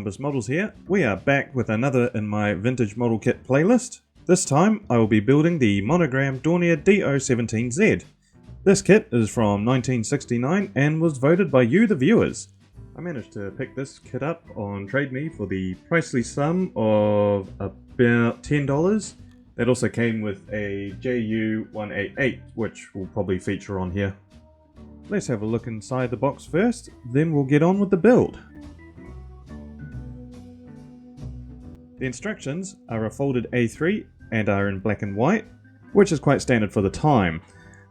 Columbus Models here. We are back with another in my vintage model kit playlist. This time I will be building the Monogram Dornier DO-17Z. This kit is from 1969 and was voted by you, the viewers. I managed to pick this kit up on Trade Me for the pricely sum of about $10. That also came with a JU-188, which will probably feature on here. Let's have a look inside the box first, then we'll get on with the build. The instructions are a folded A3 and are in black and white, which is quite standard for the time.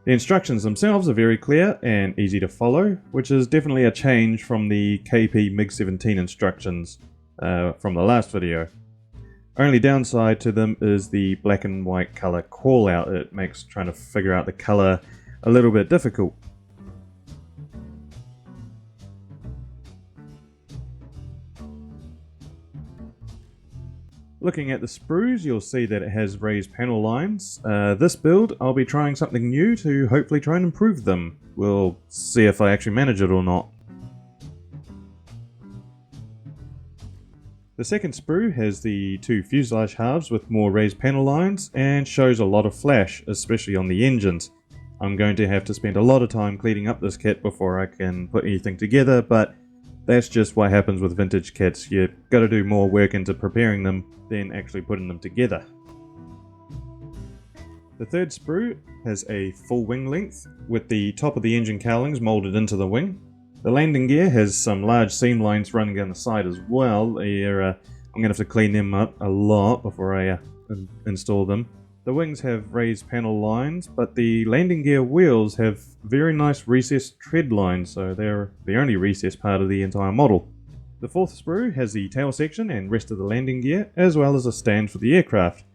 The instructions themselves are very clear and easy to follow, which is definitely a change from the KP MiG-17 instructions from the last video. Only downside to them is the black and white color call out. It makes trying to figure out the color a little bit difficult. Looking at the sprues, you'll see that it has raised panel lines. This build, I'll be trying something new to hopefully try and improve them. We'll see if I actually manage it or not. The second sprue has the two fuselage halves with more raised panel lines and shows a lot of flash, especially on the engines. I'm going to have to spend a lot of time cleaning up this kit before I can put anything together, but that's just what happens with vintage kits. You've got to do more work into preparing them than actually putting them together. The third sprue has a full wing length with the top of the engine cowlings molded into the wing. The landing gear has some large seam lines running down the side as well. I'm going to have to clean them up a lot before I install them. The wings have raised panel lines, but the landing gear wheels have very nice recessed tread lines, so they're the only recessed part of the entire model. The fourth sprue has the tail section and rest of the landing gear, as well as a stand for the aircraft.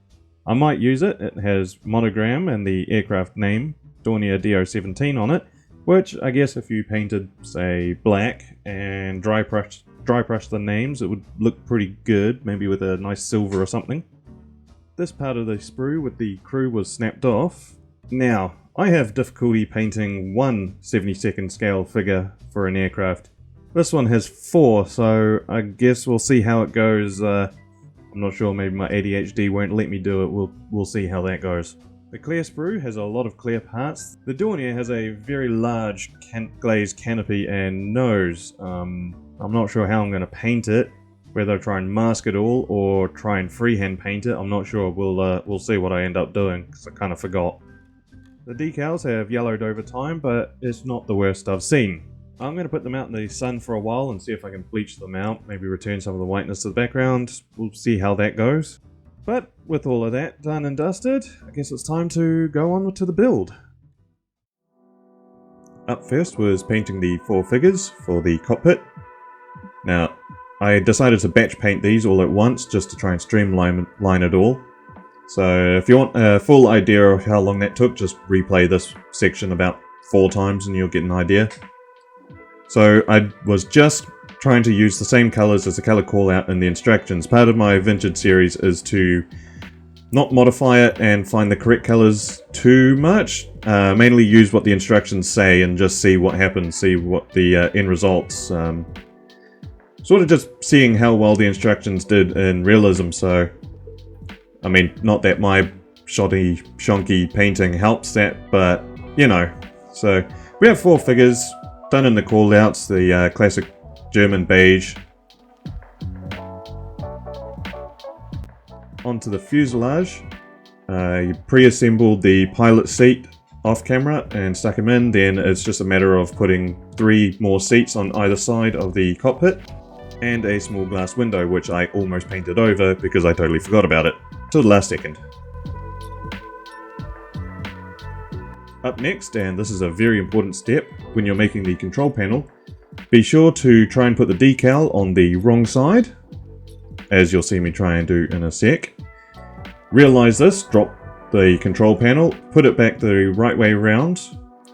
I might use it. It has monogram and the aircraft name, Dornier DO-17 on it, which I guess if you painted, say, black and dry brush the names, it would look pretty good, maybe with a nice silver or something. This part of the sprue with the crew was snapped off. Now, I have difficulty painting one 72nd scale figure for an aircraft. This one has 4, so I guess we'll see how it goes. I'm not sure, maybe my ADHD won't let me do it. We'll see how that goes. The clear sprue has a lot of clear parts. The Dornier has a very large glazed canopy and nose. I'm not sure how I'm going to paint it. Whether I try and mask it all or try and freehand paint it, I'm not sure. We'll see what I end up doing, because I kind of forgot. The decals have yellowed over time, but it's not the worst I've seen. I'm going to put them out in the sun for a while and see if I can bleach them out, maybe return some of the whiteness to the background. We'll see how that goes. But with all of that done and dusted, I guess it's time to go on to the build. Up first was painting the 4 figures for the cockpit. Now, I decided to batch paint these all at once just to try and streamline it all. So if you want a full idea of how long that took, just replay this section about 4 times and you'll get an idea. So I was just trying to use the same colors as the color call out in the instructions. Part of my vintage series is to not modify it and find the correct colors too much. Mainly use what the instructions say and just see what happens, see what the end results. Sort of just seeing how well the instructions did in realism. So, I mean, not that my shoddy, shonky painting helps that, but you know. So we have 4 figures done in the callouts, the classic German beige. Onto the fuselage. You pre-assembled the pilot seat off camera and stuck them in. Then it's just a matter of putting 3 more seats on either side of the cockpit and a small glass window, which I almost painted over because I totally forgot about it till the last second. Up next, and this is a very important step when you're making the control panel, be sure to try and put the decal on the wrong side, as you'll see me try and do in a sec. Realize this, drop the control panel, put it back the right way around,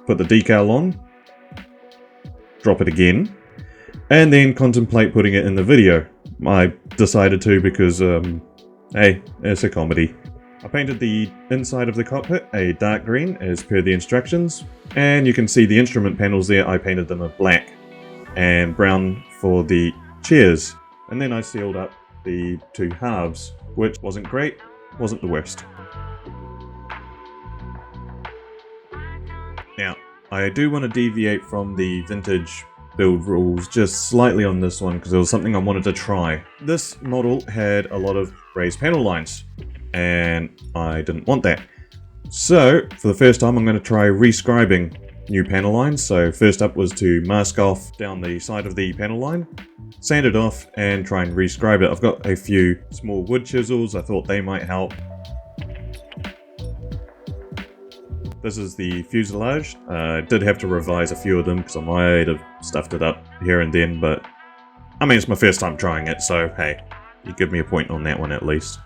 put the decal on, drop it again, and then contemplate putting it in the video. I decided to because, hey, it's a comedy. I painted the inside of the cockpit a dark green as per the instructions, and you can see the instrument panels there. I painted them a black and brown for the chairs. And then I sealed up the two halves, which wasn't great, wasn't the worst. Now, I do want to deviate from the vintage build rules just slightly on this one because it was something I wanted to try. This model had a lot of raised panel lines, and I didn't want that. So, for the first time, I'm going to try rescribing new panel lines. So first up was to mask off down the side of the panel line, sand it off, and try and rescribe it. I've got a few small wood chisels, I thought they might help. This is the fuselage. I did have to revise a few of them because I might have stuffed it up here and then, but I mean, it's my first time trying it, so hey, you give me a point on that one at least.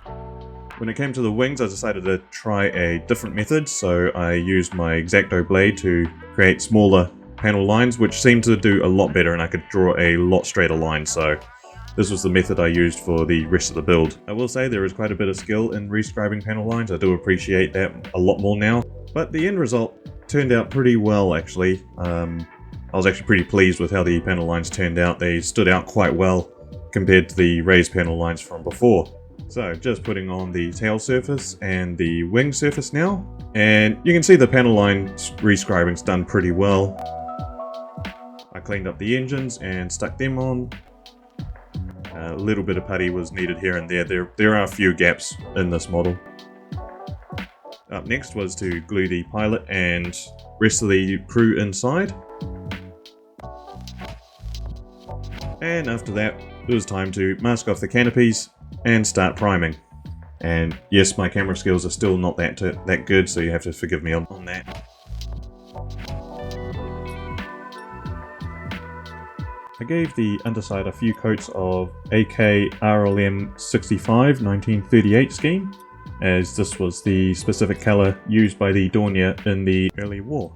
When it came to the wings, I decided to try a different method, so I used my X-Acto blade to create smaller panel lines, which seemed to do a lot better, and I could draw a lot straighter line, so this was the method I used for the rest of the build. I will say there is quite a bit of skill in rescribing panel lines. I do appreciate that a lot more now, but the end result turned out pretty well actually. I was actually pretty pleased with how the panel lines turned out. They stood out quite well compared to the raised panel lines from before. So just putting on the tail surface and the wing surface now, and you can see the panel line rescribing's done pretty well. I cleaned up the engines and stuck them on. A little bit of putty was needed here and there. There are a few gaps in this model. Up next was to glue the pilot and rest of the crew inside. And after that, it was time to mask off the canopies and start priming. And yes, my camera skills are still not that good, so you have to forgive me on that. I gave the underside a few coats of AK RLM 65 1938 scheme, as this was the specific colour used by the Dornier in the early war.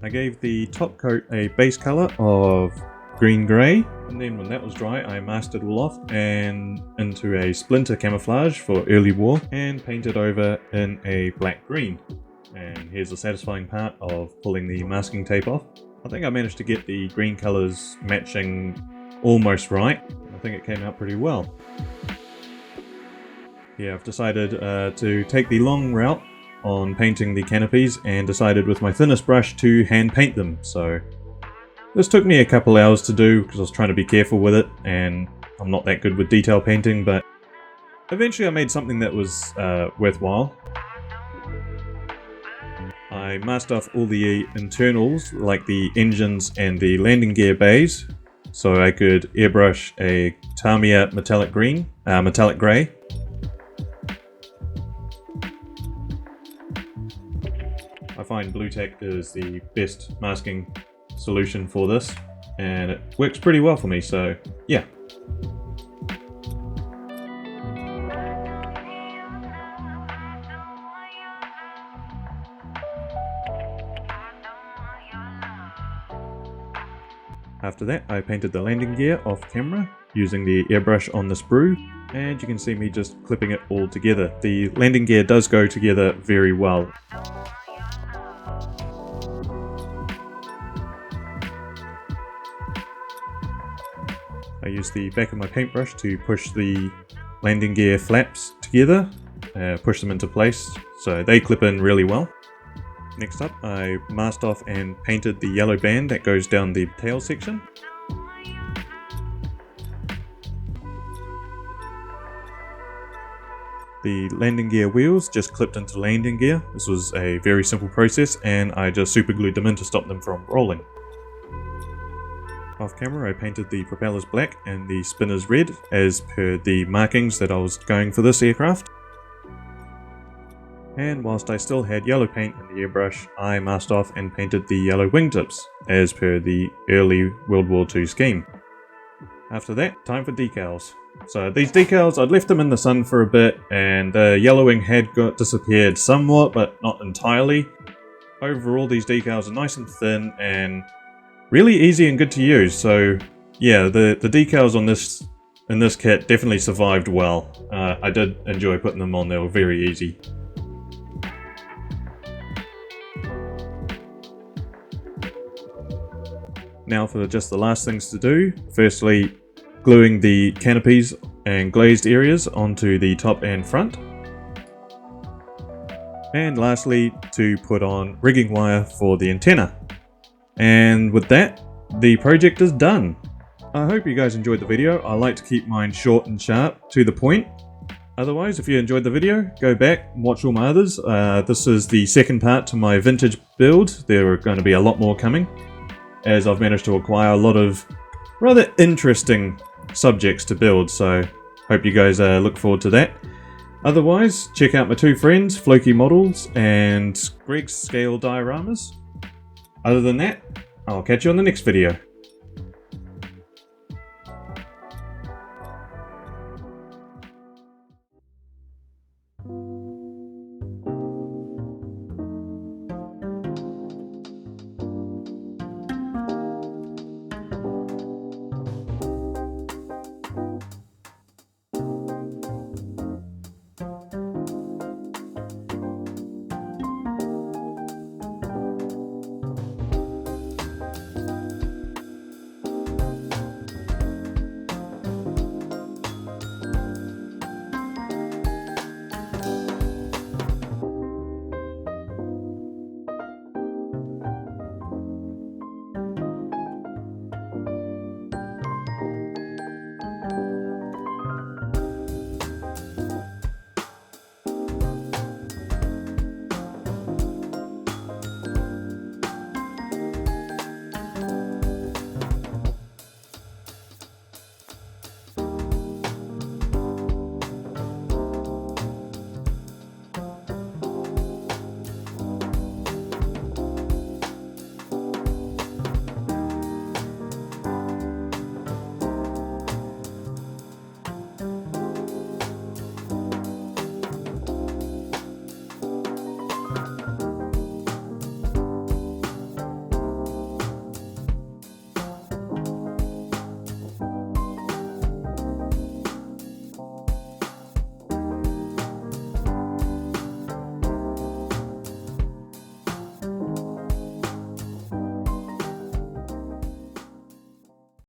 I gave the top coat a base colour of green-grey, and then when that was dry I masked it all off and into a splinter camouflage for early war and painted over in a black-green. And here's the satisfying part of pulling the masking tape off. I think I managed to get the green colours matching almost right. I think it came out pretty well. Yeah, I've decided to take the long route on painting the canopies and decided with my thinnest brush to hand paint them. So this took me a couple hours to do because I was trying to be careful with it, and I'm not that good with detail painting, but eventually I made something that was worthwhile. I masked off all the internals, like the engines and the landing gear bays, so I could airbrush a Tamiya metallic grey. I find Blue Tack is the best masking solution for this, and it works pretty well for me, so yeah. After that, I painted the landing gear off camera using the airbrush on the sprue, and you can see me just clipping it all together. The landing gear does go together very well. I used the back of my paintbrush to push the landing gear flaps together, push them into place so they clip in really well. Next up, I masked off and painted the yellow band that goes down the tail section. The landing gear wheels just clipped into landing gear. This was a very simple process, and I just super glued them in to stop them from rolling. Off camera, I painted the propellers black and the spinners red, as per the markings that I was going for this aircraft. And whilst I still had yellow paint in the airbrush, I masked off and painted the yellow wingtips, as per the early World War II scheme. After that, time for decals. So these decals, I'd left them in the sun for a bit, and the yellowing had disappeared somewhat, but not entirely. Overall, these decals are nice and thin, and really easy and good to use, so yeah, the decals on in this kit definitely survived well. I did enjoy putting them on, they were very easy. Now for just the last things to do. Firstly, gluing the canopies and glazed areas onto the top and front. And lastly, to put on rigging wire for the antenna. And with that, the project is done. I hope you guys enjoyed the video. I like to keep mine short and sharp, to the point. Otherwise, if you enjoyed the video, go back and watch all my others. This is the second part to my vintage build. There are going to be a lot more coming, as I've managed to acquire a lot of rather interesting subjects to build, so hope you guys look forward to that. Otherwise, check out my two friends, Floki Models and Greg's Scale Dioramas. Other than that, I'll catch you on the next video.